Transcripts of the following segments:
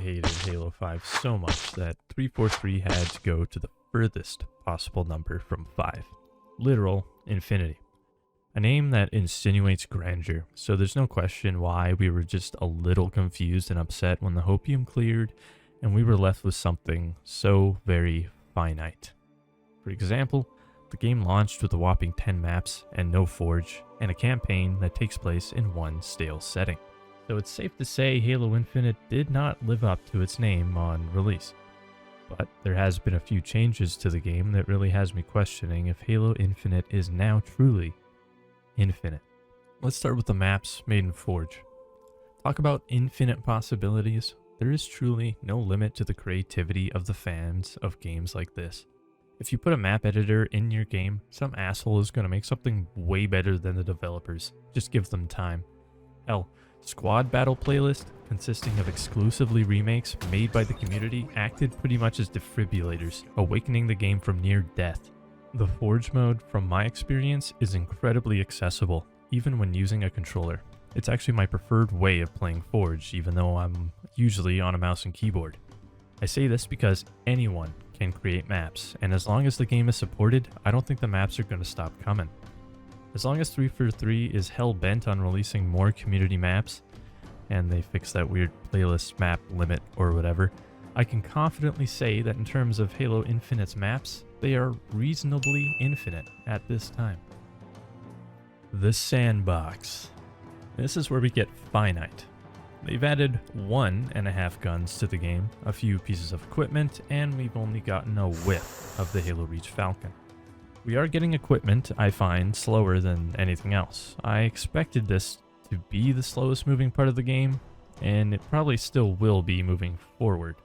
hated Halo 5 so much that 343 had to go to the furthest possible number from 5. Literal infinity. A name that insinuates grandeur, so there's no question why we were just a little confused and upset when the hopium cleared and we were left with something so very finite. For example, the game launched with a whopping 10 maps and no forge, and a campaign that takes place in one stale setting. So it's safe to say Halo Infinite did not live up to its name on release. But there has been a few changes to the game that really has me questioning if Halo Infinite is now truly infinite. Let's start with the maps made in Forge. Talk about infinite possibilities. There is truly no limit to the creativity of the fans of games like this. If you put a map editor in your game, some asshole is going to make something way better than the developers. Just give them time. Hell, Squad Battle Playlist, consisting of exclusively remakes made by the community, acted pretty much as defibrillators, awakening the game from near death. The Forge mode, from my experience, is incredibly accessible, even when using a controller. It's actually my preferred way of playing Forge, even though I'm usually on a mouse and keyboard. I say this because anyone can create maps, and as long as the game is supported, I don't think the maps are going to stop coming. As long as 343 is hell-bent on releasing more community maps, and they fix that weird playlist map limit or whatever, I can confidently say that in terms of Halo Infinite's maps, they are reasonably infinite at this time. The Sandbox. This is where we get finite. They've added 1.5 guns to the game, a few pieces of equipment, and we've only gotten a whiff of the Halo Reach Falcon. We are getting equipment I find slower than anything else. I expected this to be the slowest moving part of the game, and it probably still will be moving forward,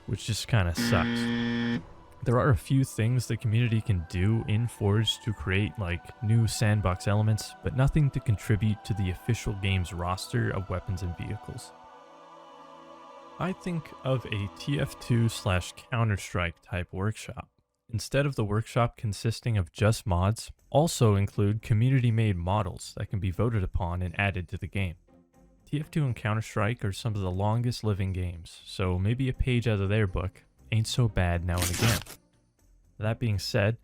which just kind of sucks. There are a few things the community can do in Forge to create like new sandbox elements, but nothing to contribute to the official game's roster of weapons and vehicles. I think of a TF2/Counter-Strike type workshop. Instead of the workshop consisting of just mods, also include community-made models that can be voted upon and added to the game. TF2 and Counter-Strike are some of the longest living games, so maybe a page out of their book ain't so bad now and again. That being said,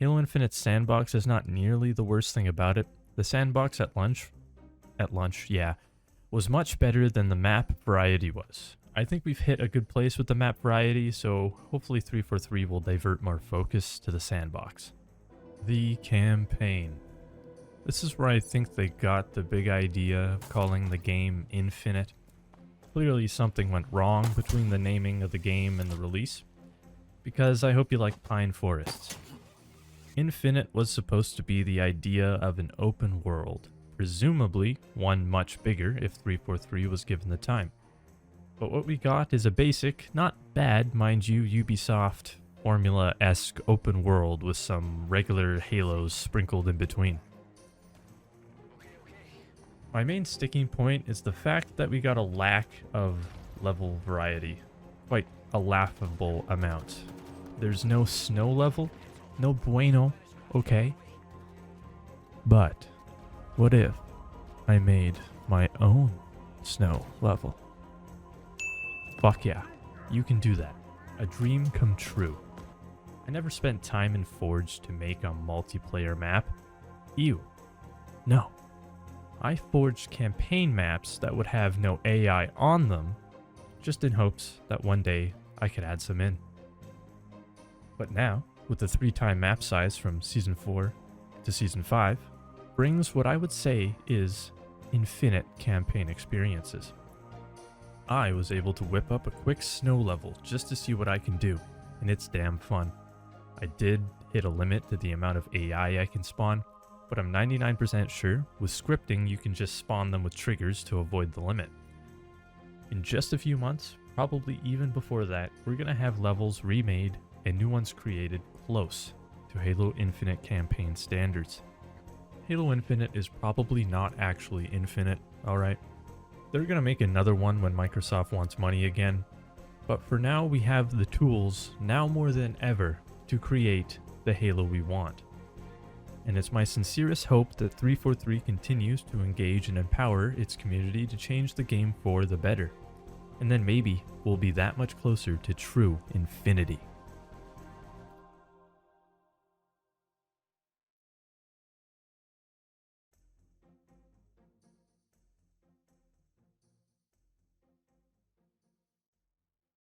Halo Infinite's Sandbox is not nearly the worst thing about it. The Sandbox at lunch, was much better than the map variety was. I think we've hit a good place with the map variety, so hopefully 343 will divert more focus to the Sandbox. The campaign. This is where I think they got the big idea of calling the game Infinite. Clearly something went wrong between the naming of the game and the release, because I hope you like pine forests. Infinite was supposed to be the idea of an open world, presumably one much bigger if 343 was given the time. But what we got is a basic, not bad, mind you, Ubisoft formula-esque open world with some regular Halos sprinkled in between. My main sticking point is the fact that we got a lack of level variety. Quite a laughable amount. There's no snow level, no bueno, okay. But what if I made my own snow level? Fuck yeah, you can do that. A dream come true. I never spent time in Forge to make a multiplayer map. Ew. No. I forged campaign maps that would have no AI on them, just in hopes that one day I could add some in. But now, with the 3-time map size from Season 4 to Season 5, brings what I would say is infinite campaign experiences. I was able to whip up a quick snow level just to see what I can do, and it's damn fun. I did hit a limit to the amount of AI I can spawn, but I'm 99% sure with scripting you can just spawn them with triggers to avoid the limit. In just a few months, probably even before that, we're going to have levels remade and new ones created close to Halo Infinite campaign standards. Halo Infinite is probably not actually infinite, alright? They're going to make another one when Microsoft wants money again, but for now we have the tools, now more than ever, to create the Halo we want. And it's my sincerest hope that 343 continues to engage and empower its community to change the game for the better. And then maybe we'll be that much closer to true infinity.